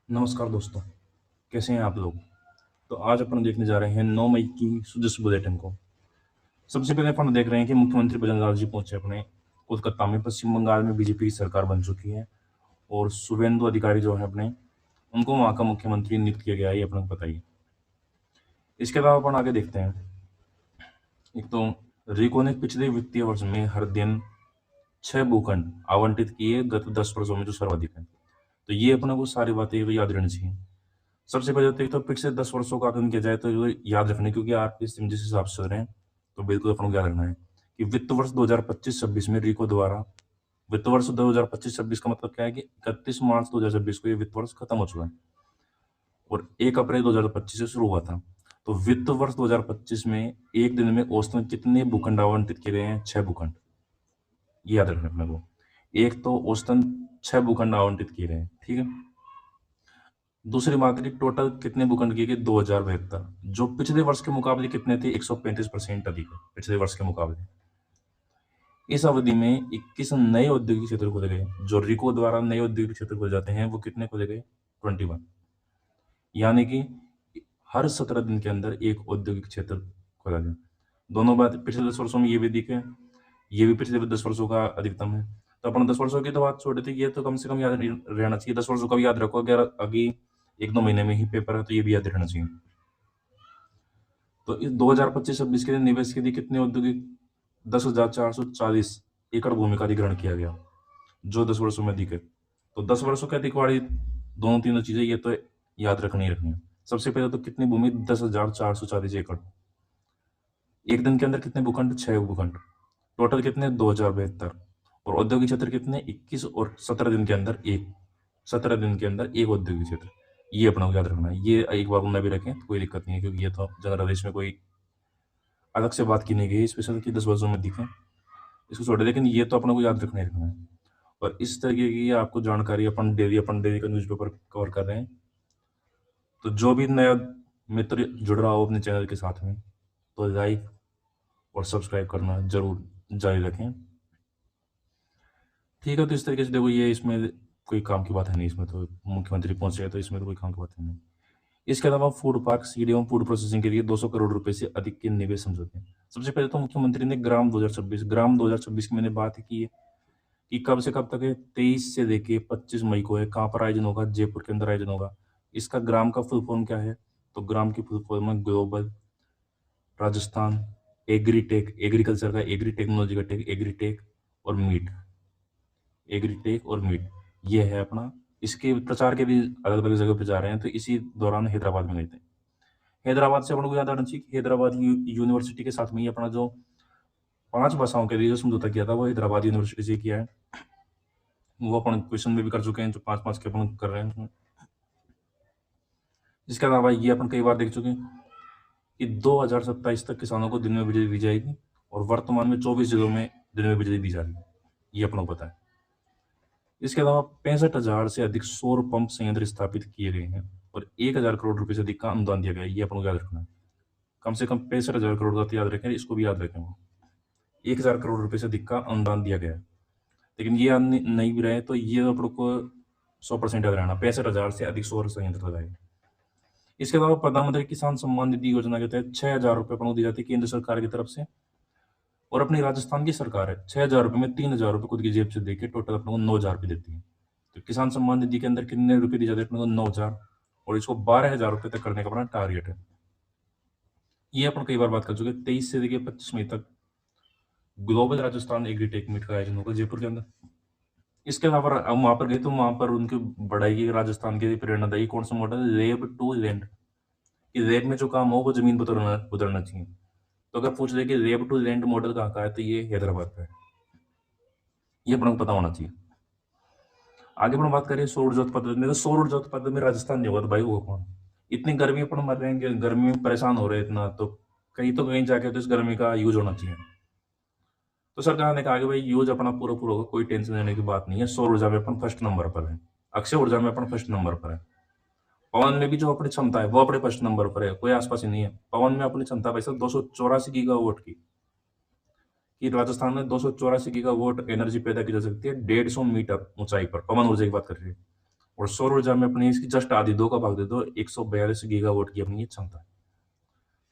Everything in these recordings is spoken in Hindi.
नमस्कार दोस्तों, कैसे हैं आप लोग? तो आज अपन देखने जा रहे हैं 9 मई की सुजस बुलेटिन को। सबसे पहले अपन देख रहे हैं कि मुख्यमंत्री बजरंग जी पहुंचे अपने कोलकाता में। पश्चिम बंगाल में बीजेपी की सरकार बन चुकी है और शुभेंदु अधिकारी जो है अपने, उनको वहाँ का मुख्यमंत्री नियुक्त किया गया है, ये अपने को पता ही है। इसके अलावा अपन आगे देखते हैं। एक तो रिको ने पिछले वित्तीय वर्ष में हर दिन 6 भूखंड आवंटित किए गत 10 वर्षों में, जो सर्वाधिक है। तो ये अपने को सारी बातें याद रहनी चाहिए। सबसे पहले तो एक तो पिछले 10 वर्षों का आकलन किया जाए तो ये याद रखना है, क्योंकि आरपीएस जिस हिसाब से चल रहे हैं, तो बिल्कुल अपन को याद रखना है कि वित्त वर्ष 2025-26 में रिको द्वारा, वित्त वर्ष 2025-26 का मतलब क्या है कि 31 मार्च 2026 को ये वित्त वर्ष खत्म हो चुका है और 1 अप्रैल 2025 से शुरू हुआ था। तो वित्त वर्ष 2025 में एक दिन में औसतन कितने भूखंड आवंटित किए गए हैं? 6 भूखंड। ये याद रखना है अपने को। एक तो औसतन 6 भूखंड आवंटित किए गए हैं, ठीक है। दूसरी बात है कि टोटल कितने भूखंड किए गए? 2072, जो पिछले वर्ष के मुकाबले कितने थे? 135% अधिक है पिछले वर्ष के मुकाबले। इस अवधि में 21 नए औद्योगिक क्षेत्र खोले गए। जो रिको द्वारा नए औद्योगिक क्षेत्र खोले जाते हैं वो कितने खोले गए? 21। यानी कि हर 17 दिन के अंदर एक औद्योगिक क्षेत्र खोला गया। दोनों बात पिछले 10 वर्षों में ये भी दिखे, ये भी पिछले 10 वर्षों का अधिकतम है। तो अपन 10 वर्षों की तो बात छोड़ दी, ये तो कम से कम याद रहना चाहिए। 10 वर्षों का भी याद रखो, अगर अभी 1-2 महीने में ही पेपर है तो ये भी याद रहना चाहिए। तो इस 2025-26 के लिए निवेश के लिए कितने औद्योगिक 10,440 एकड़ भूमि का अधिग्रहण किया गया, जो 10 वर्षों में अधिक है। तो 10 वर्षों के अधिक वाली दोनों तीनों चीजें ये तो याद रखनी ही रखनी है। सबसे पहले तो कितनी भूमि? 10,440 एकड़। एक दिन के अंदर कितने भूखंड? 6 भूखंड। टोटल कितने? 2072। और औद्योगिक क्षेत्र कितने? 21 और 17 दिन के अंदर एक, 17 दिन के अंदर एक औद्योगिक क्षेत्र। ये अपना को याद रखना है। ये एक बार उन्हें भी रखें तो कोई दिक्कत नहीं है, क्योंकि ये तो जनरल में कोई अलग से बात की नहीं गई स्पेशल कि 10 वर्षों में दिखे, इसको छोड़ दे, लेकिन ये तो अपने को याद रखना ही रखना है। और इस तरीके की आपको जानकारी अपन डेली का न्यूज़पेपर कवर कर रहे हैं। तो जो भी नया मित्र जुड़ रहा हो अपने चैनल के साथ में, तो लाइक और सब्सक्राइब करना जरूर जारी रखें। ठीक है, तो इस तरीके से देखो, ये इसमें कोई काम की बात है नहीं। इसमें तो मुख्यमंत्री पहुंच गए तो इसमें तो कोई काम की बात है नहीं। इसके अलावा फूड पार्क, सीड एवं फूड प्रोसेसिंग के लिए 200 करोड़ रुपए से अधिक के निवेश समझौते। सबसे पहले तो मुख्यमंत्री ने ग्राम 2026 की मैंने बात की है कि कब से कब तक है? 23 से लेके 25 मई को है। कहाँ पर आयोजन होगा? जयपुर के अंदर आयोजन होगा। इसका ग्राम का फुल फॉर्म क्या है? तो ग्राम की फुल फॉर्म है ग्लोबल राजस्थान एग्रीटेक, एग्रीकल्चर का एग्री, टेक्नोलॉजी का टेक, एग्रीटेक और मीट, एग्रीटेक और मीट, ये है अपना। इसके प्रचार के भी अलग अलग जगह पे जा रहे हैं। तो इसी दौरान हैदराबाद में गए थे। हैदराबाद से अपन को याद आना चाहिए कि हैदराबाद यूनिवर्सिटी के साथ में ही अपना जो 5 भाषाओं के लिए जो समझौता किया था वो हैदराबाद यूनिवर्सिटी से किया है। वो अपन क्वेश्चन में भी कर चुके हैं, जो 5-5 के अपन कर रहे हैं उसमें। इसके अलावा ये अपन कई बार देख चुके हैं कि 2027 तक किसानों को दिन में बिजली दी जाएगी और वर्तमान में 24 जिलों में दिन में बिजली दी जा रही है, ये अपन को पता है। इसके अलावा 65,000 से अधिक सौर पंप संयंत्र स्थापित किए गए हैं और 1,000 करोड़ रुपए से अधिक का अनुदान दिया गया है, ये अपन को याद रखना है। कम से कम 65,000 करोड़ का तो याद रखें, इसको भी याद रखें। 1,000 करोड़ रुपए से अधिक का अनुदान दिया गया है। लेकिन ये नहीं भी रहे तो ये अपन को 100% याद रहना, 65,000 से अधिक सौर संयंत्र लगाए। इसके अलावा प्रधानमंत्री किसान सम्मान निधि योजना के तहत 6,000 रुपए अपन को दी जाती है केंद्र सरकार की तरफ से। और अपनी राजस्थान की सरकार है, 6,000 रुपए में 3,000 रुपए खुद की जेब से देके टोटल अपने को 9,000 रुपए देती है। तो किसान सम्मान निधि के अंदर कितने रुपए दिए जाते हैं अपने को? 9,000। और इसको 12,000 रुपए तक करने का अपना टारगेट है। ये अपन कई बार बात कर चुके हैं। 23 से लेकर 25 मई तक ग्लोबल राजस्थान एग्रीटेक मीट का आयोजन होगा जयपुर के अंदर। इसके अलावा हम वहां पर गए तो वहां पर उनकी बढ़ाई की राजस्थान के लिए प्रेरणादायी कौन सा मॉडल? लेब टू लैंड, कि लेब में जो काम हो वो जमीन पर उतरना चाहिए। तो अगर पूछ ले कि लेब टू लैंड मॉडल कहाँ का है, तो ये हैदराबाद का है। ये अपने को पता होना चाहिए। आगे अपन बात करें सौर ऊर्जा उत्पादन में, तो सौर ऊर्जा उत्पादन में राजस्थान नहीं होगा तो भाई होगा कौन? इतनी गर्मी अपन मर रहे हैं, गर्मी में परेशान हो रहे हैं इतना, तो कहीं जाके तो इस गर्मी का यूज होना चाहिए। तो सरकार ने कहा कि भाई यूज अपना पूरा पूरा होगा, कोई टेंशन लेने की बात नहीं है। सौर ऊर्जा में अपन फर्स्ट नंबर पर है, अक्षय ऊर्जा में अपन फर्स्ट नंबर पर है। पवन में भी जो अपनी क्षमता है वो अपने फर्स्ट नंबर पर है, कोई आसपास ही नहीं है। पवन में अपनी क्षमता वैसे 284 गीगावाट की, कि राजस्थान में 284 गीगावाट एनर्जी पैदा की जा सकती है 150 मीटर ऊंचाई पर। पवन ऊर्जा की बात कर रही है। और सौर ऊर्जा में अपनी इसकी जस्ट आधी 2 का भाग दे दो, 142 गीगावाट की अपनी ये क्षमता है।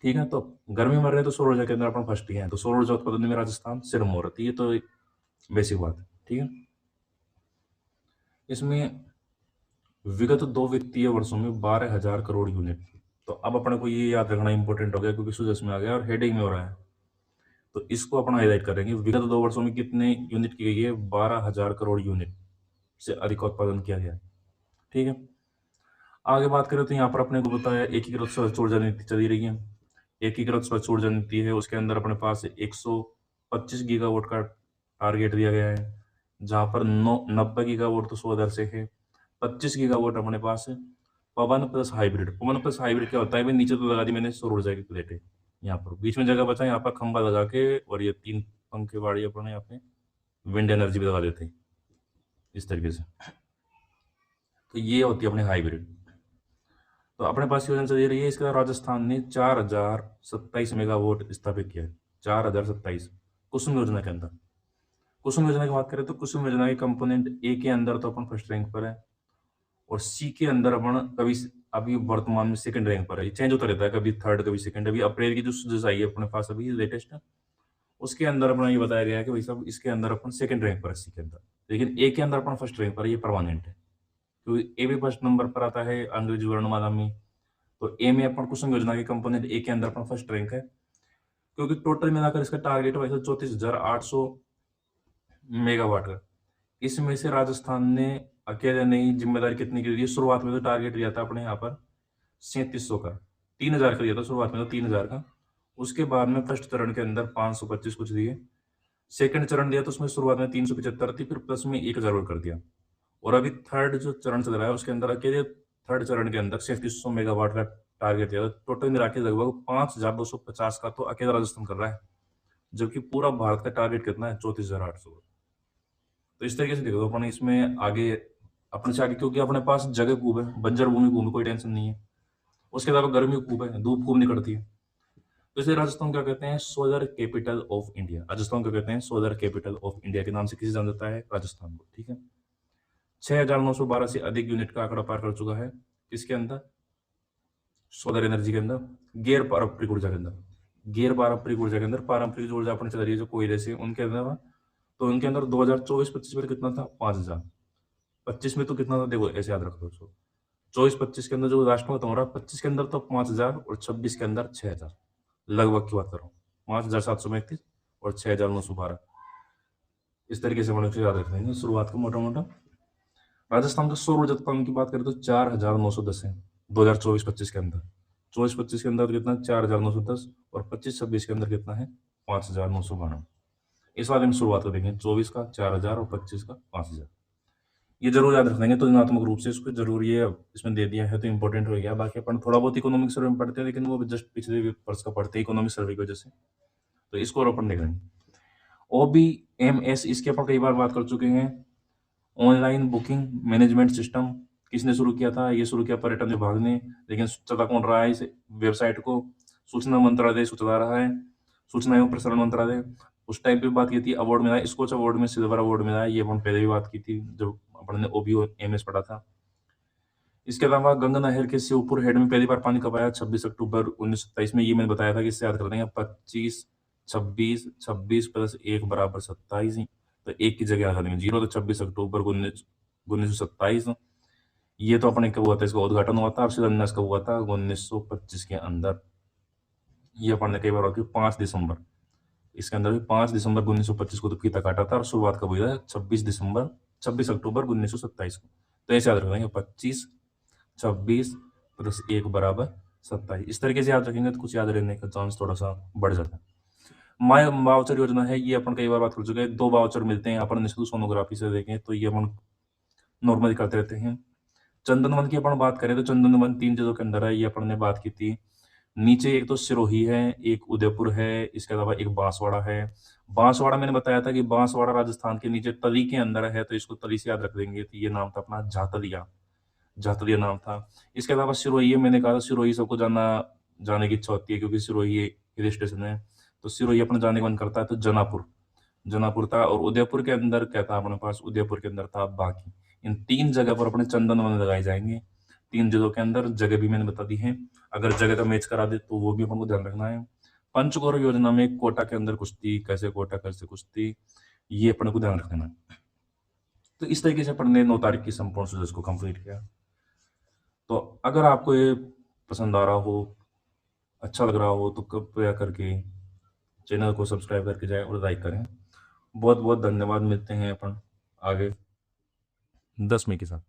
ठीक है, तो गर्मी में रह रहे तो सौर ऊर्जा के अंदर अपन फर्स्ट ही हैं, तो सौर ऊर्जा उत्पादन में राजस्थान सिरमौर है। ये तो एक बेसिक बात है। ठीक है, इसमें विगत 2 वित्तीय वर्षों में 12,000 करोड़ यूनिट। तो अब अपने को ये याद रखना इंपॉर्टेंट हो गया, क्योंकि सुजस में आ गया और हेडिंग में हो रहा है, तो इसको अपन हाईलाइट करेंगे। विगत 2 वर्षों में कितने यूनिट की गई है? 12,000 करोड़ यूनिट से अधिक का उत्पादन किया गया है। ठीक है, आगे बात करें तो यहाँ पर अपने को बताया एकीकृत स्वच्छ ऊर्जा नीति चली रही है। एकीकृत स्वच्छ ऊर्जा नीति है, उसके अंदर अपने पास 125 गीगावाट का टारगेट दिया गया है, जहां पर 90 गीगावाट तो सोलर से है, 25 गीगावाट अपने पास है पवन प्लस हाइब्रिड। पवन प्लस हाइब्रिड क्या होता है? भाई नीचे तो लगा दी मैंने सौर ऊर्जा की प्लेटें, यहाँ पर बीच में जगह बचा, यहाँ पर खंबा लगा के, और ये 3 पंखे बाड़ी अपने यहाँ पे विंड एनर्जी भी लगा देते हैं इस तरीके से। तो ये होती है अपने हाइब्रिड। तो अपने पास योजना चल रही है। इसके बाद राजस्थान ने 4027 मेगावाट स्थापित किया है। 4027 कुसुम योजना के अंदर। कुसुम योजना की बात करें तो कुसुम योजना के कंपोनेंट ए के अंदर तो अपन फर्स्ट रैंक पर है, और सी के अंदर अपन कभी अभी वर्तमान में सेकंड रैंक पर है। चेंज होता रहता है, कभी थर्ड कभी सेकंड। अभी अप्रैल की जो सूचना आई है अपने पास अभी लेटेस्ट, उसके अंदर अपना ये बताया गया है कि भाई साहब इसके अंदर अपन सेकंड रैंक पर है सी के अंदर, लेकिन ए के अंदर अपन फर्स्ट रैंक पर है। ये परमानेंट है, क्योंकि ए भी फर्स्ट नंबर पर आता है अंग्रेजी वर्णमाला में। तो ए में अपन कुसुम योजना के कंपोनेंट ए के अंदर अपन फर्स्ट रैंक है, क्योंकि टोटल मिलाकर इसका टारगेट वैसे 34,800 मेगावाट का। इसमें से राजस्थान ने अकेले नहीं जिम्मेदारी कितनी की दी? शुरुआत में तो टारगेट लिया था अपने यहाँ पर 3700 का, 3000 का लिया था शुरुआत में, तो 3000 का। उसके बाद में फर्स्ट चरण के अंदर 525 कुछ दिए, सेकंड चरण दिया तो उसमें शुरुआत में 375 थी, फिर प्लस में 1000 और कर दिया। और अभी थर्ड जो चरण चल रहा है उसके अंदर अकेले थर्ड चरण के अंदर 3700 मेगावाट का टारगेट दिया था। टोटल मिला के लगभग 5250 का तो अकेला राजस्थान कर रहा है, जबकि पूरा भारत का टारगेट कितना है? 34,800। तो इस तरीके से देखो अपन इसमें आगे, अपने से आगे, क्योंकि अपने पास जगह खूब है, बंजर भूमि खूब है, कोई टेंशन नहीं है। उसके अलावा गर्मी खूब है, धूप खूब निकलती है। तो इसे राजस्थान क्या कहते हैं? Solar capital of India. Rajasthan क्या कहते हैं? सोलर कैपिटल ऑफ इंडिया के नाम से किसे जाना जाता है? राजस्थान को। ठीक है, 6,912 से अधिक यूनिट का आंकड़ा पार कर चुका है इसके अंदर, सोलर एनर्जी के अंदर, गैर पारंपरिक ऊर्जा के अंदर। गैर पारंपरिक ऊर्जा के अंदर, पारंपरिक ऊर्जा अपने चल रही है जो कोयले से, उनके अंदर, तो उनके अंदर 2024-25 में कितना था? 5,000। 25 में तो कितना था? देखो ऐसे याद रखो दोस्तों, 24-25 के अंदर जो राष्ट्र में हो रहा है, 25 के अंदर तो 5,000 और 26 के अंदर 6,000, लगभग की बात कर रहा हूँ। 5,731 और 6,912, इस तरीके से मतलब याद रखते हैं शुरुआत को मोटा मोटा। राजस्थान का सौर ऊर्जा उत्पादन की बात करें तो 4,910 है 2024-25 के अंदर। 24-25 के अंदर कितना? 4,910, और 25-26 के अंदर कितना है? 5,992। इस बार हम शुरुआत करेंगे 24 का 4,000 और 25 का 5,000। ये जरूर याद रख लेंगे तुलनात्मक रूप से, इसको जरूर ये इसमें दे दिया है तो इंपॉर्टेंट हो गया। बाकी अपन थोड़ा बहुत इकोनॉमिक सर्वे में पढ़ते हैं, लेकिन वो जस्ट पिछले वर्ष का पढ़ते हैं इकोनॉमिक सर्वे की वजह से, तो इसको और अपन देख लेंगे। OBMS, इसके अपन कई बार बात कर चुके हैं। ऑनलाइन बुकिंग मैनेजमेंट सिस्टम किसने शुरू किया था? ये शुरू किया पर्यटन विभाग ने, लेकिन चला कौन रहा है इस वेबसाइट को? सूचना मंत्रालय चला रहा है, सूचना एवं प्रसारण मंत्रालय। उस टाइम पे बात की थी, अवार्ड मिला है, स्कोच अवार्ड में सिल्वर अवार्ड मिला है। ये अपन पहले भी बात की थी जब अपन ने OBMS पढ़ा था। इसके अलावा गंगा नहर के शिवपुर हेड में पहली बार पानी कब आया? 26 अक्टूबर 1927 में। ये मैंने बताया था कि इससे याद कर देंगे 25, 26, 26 प्लस 1 बराबर 27 ही, तो एक की जगह आ जाएंगे 0, तो 26 अक्टूबर 1927। ये तो अपने कब हुआ था? इसका उद्घाटन हुआ था, और शिलान्यास कब हुआ था? 1925 के अंदर। ये अपन ने कई बार होती 5 दिसंबर, इसके अंदर भी 5 दिसंबर 1925 को तो फीता काटा था, और शुरुआत कब हुई था? 26 अक्टूबर 1927 को। तो ऐसे याद रखेंगे 25, 26 प्लस 1 बराबर 27। इस तरीके से याद रखेंगे तो कुछ याद रहने का चांस थोड़ा सा बढ़ जाता है। माय वाउचर योजना है, ये अपन कई बार बात कर चुके हैं। 2 वाउचर मिलते हैं अपन निःशुल्क सोनोग्राफी से देखें तो ये अपन नॉर्मली करते रहते हैं। चंदन वन की अपन बात करें तो चंदन वन 3 चीजों के अंदर है, ये अपन ने बात की थी। नीचे एक तो सिरोही है, एक उदयपुर है, इसके अलावा एक बांसवाड़ा है। बांसवाड़ा मैंने बताया था कि बांसवाड़ा राजस्थान के नीचे तली के अंदर है, तो इसको तली से याद रख देंगे। तो ये नाम था अपना झातलिया, झातलिया नाम था। इसके अलावा सिरोही है, मैंने कहा था सिरोही सबको जाने की इच्छा होती है, क्योंकि सिरोही हिल स्टेशन है, तो सिरोही अपना जाने का मन करता है, तो जनापुर था। और उदयपुर के अंदर क्या था अपने पास? उदयपुर के अंदर था बाकी। इन 3 जगह पर अपने चंदन वन लगाए जाएंगे। 3 जिलों के अंदर जगह भी मैंने बता दी है। अगर जगह का मैच करा दे तो वो भी अपन को ध्यान रखना है। पंचगौर योजना में कोटा के अंदर कुश्ती, कैसे कोटा कैसे कुश्ती, ये अपने को ध्यान रखना है। तो इस तरीके से अपन ने 9 तारीख की संपूर्ण सिलेबस को कंप्लीट किया। तो अगर आपको ये पसंद आ रहा हो, अच्छा लग रहा हो, तो कृपया करके चैनल को सब्सक्राइब करके जाएं और लाइक करें। बहुत बहुत धन्यवाद। मिलते हैं अपन आगे 10 मई के साथ।